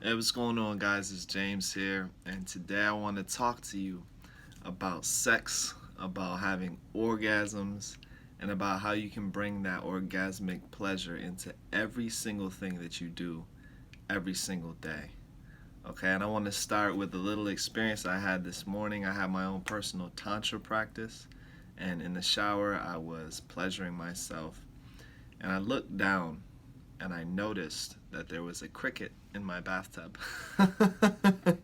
Hey, what's going on, guys? It's James here, and today I want to talk to you about sex, about having orgasms, and about how you can bring that orgasmic pleasure into every single thing that you do every single day. Okay, and I want to start with a little experience I had this morning. I had my own personal Tantra practice, and in the shower, I was pleasuring myself, and I looked down and I noticed that there was a cricket in my bathtub. I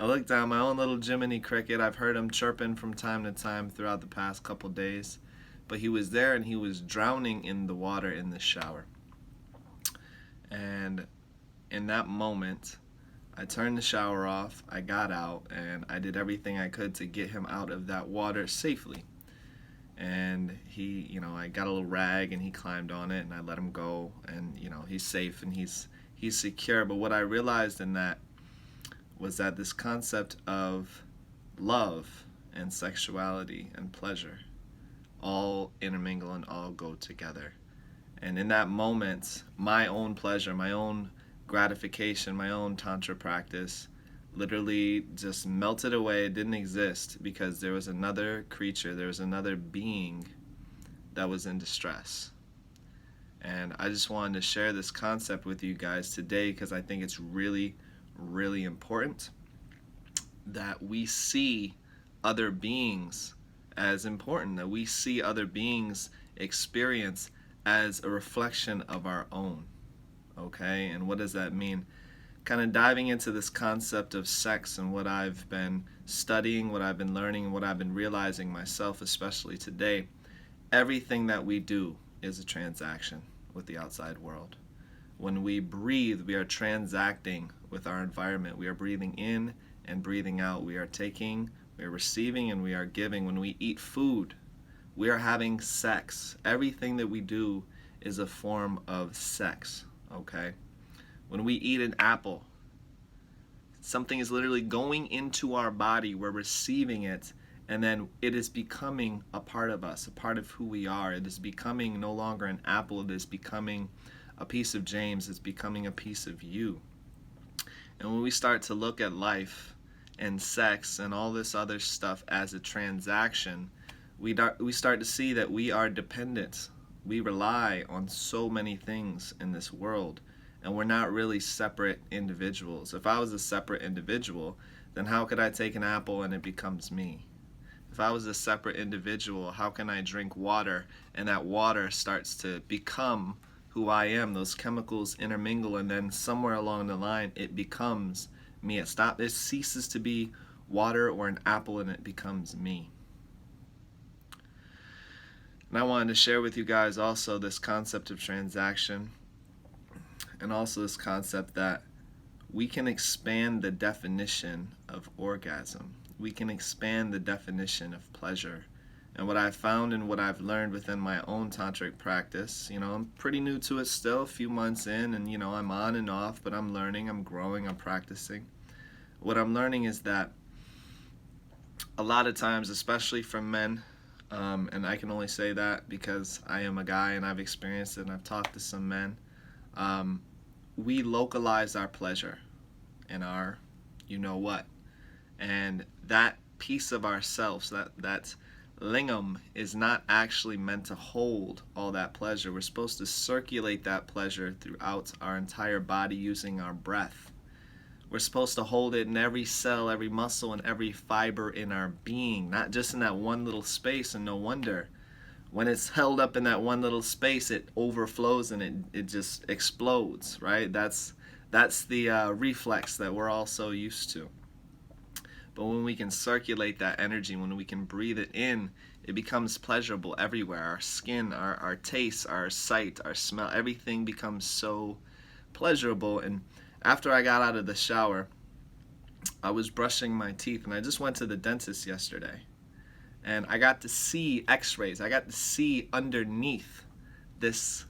looked down, my own little Jiminy cricket. I've heard him chirping from time to time throughout the past couple days, but he was there and he was drowning in the water in the shower. And in that moment, I turned the shower off, I got out, and I did everything I could to get him out of that water safely. And I got a little rag and he climbed on it and I let him go, and he's safe and he's secure. But what I realized in that was that this concept of love and sexuality and pleasure all intermingle and all go together. And in that moment, my own pleasure, my own gratification, my own Tantra practice literally just melted away. It didn't exist because there was another creature, there was another being that was in distress. And I just wanted to share this concept with you guys today because I think it's really, really important that we see other beings as important, that we see other beings' experience as a reflection of our own. Okay, and what does that mean? Kind of diving into this concept of sex and what I've been studying, what I've been learning, and what I've been realizing myself, especially today. Everything that we do is a transaction with the outside world. When we breathe, we are transacting with our environment. We are breathing in and breathing out. We are taking, we are receiving, and we are giving. When we eat food, we are having sex. Everything that we do is a form of sex, okay? When we eat an apple, something is literally going into our body, we're receiving it, and then it is becoming a part of us, a part of who we are. It is becoming no longer an apple, it is becoming a piece of James, it's becoming a piece of you. And when we start to look at life and sex and all this other stuff as a transaction, we start to see that we are dependent. We rely on so many things in this world, and we're not really separate individuals. If I was a separate individual, then how could I take an apple and it becomes me? If I was a separate individual, how can I drink water and that water starts to become who I am? Those chemicals intermingle, and then somewhere along the line it becomes me. It ceases to be water or an apple and it becomes me. And I wanted to share with you guys also this concept of transaction, and also this concept that we can expand the definition of orgasm. We can expand the definition of pleasure. And what I've found and what I've learned within my own tantric practice, I'm pretty new to it still, a few months in, and I'm on and off, but I'm learning, I'm growing, I'm practicing. What I'm learning is that a lot of times, especially from men, and I can only say that because I am a guy and I've experienced it and I've talked to some men, we localize our pleasure in our what. And that piece of ourselves, that lingam, is not actually meant to hold all that pleasure. We're supposed to circulate that pleasure throughout our entire body using our breath. We're supposed to hold it in every cell, every muscle, and every fiber in our being, not just in that one little space. And no wonder when it's held up in that one little space, it overflows and it just explodes, right? That's the reflex that we're all so used to. But when we can circulate that energy, when we can breathe it in, it becomes pleasurable everywhere. Our skin, our taste, our sight, our smell, everything becomes so pleasurable. And after I got out of the shower, I was brushing my teeth, and I just went to the dentist yesterday. And I got to see x-rays. I got to see underneath this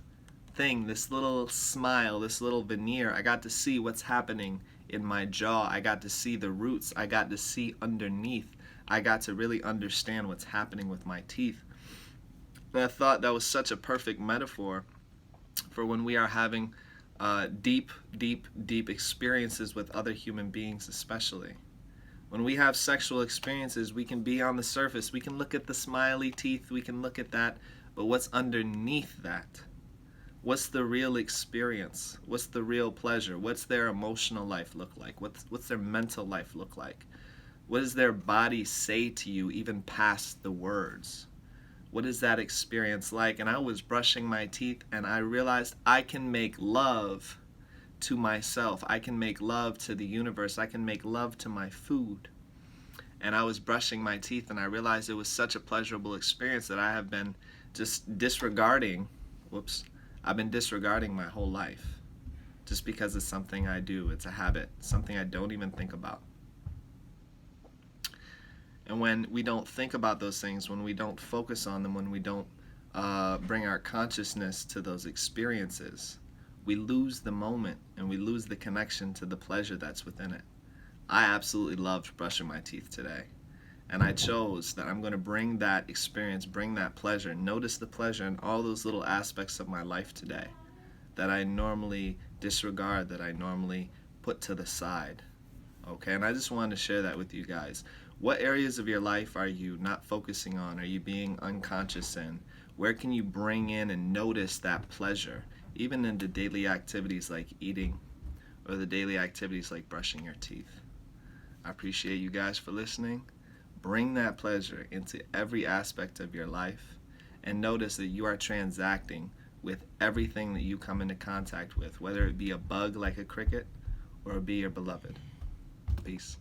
thing, this little smile, this little veneer. I got to see what's happening in my jaw. I got to see the roots. I got to see underneath. I got to really understand what's happening with my teeth. And I thought that was such a perfect metaphor for when we are having deep, deep experiences with other human beings, especially. When we have sexual experiences, we can be on the surface. We can look at the smiley teeth. We can look at that. But what's underneath that? What's the real experience? What's the real pleasure? What's their emotional life look like? What's their mental life look like? What does their body say to you, even past the words? What is that experience like? And I was brushing my teeth and I realized I can make love to myself. I can make love to the universe. I can make love to my food. And I was brushing my teeth and I realized it was such a pleasurable experience that I have been just disregarding. I've been disregarding my whole life just because it's something I do. It's a habit, something I don't even think about. And when we don't think about those things, when we don't focus on them, when we don't bring our consciousness to those experiences, we lose the moment and we lose the connection to the pleasure that's within it. I absolutely loved brushing my teeth today. And I chose that I'm going to bring that experience, bring that pleasure, notice the pleasure in all those little aspects of my life today that I normally disregard, that I normally put to the side. Okay, and I just wanted to share that with you guys. What areas of your life are you not focusing on? Are you being unconscious in? Where can you bring in and notice that pleasure, even in the daily activities like eating or the daily activities like brushing your teeth? I appreciate you guys for listening. Bring that pleasure into every aspect of your life and notice that you are transacting with everything that you come into contact with, whether it be a bug like a cricket or it be your beloved. Peace.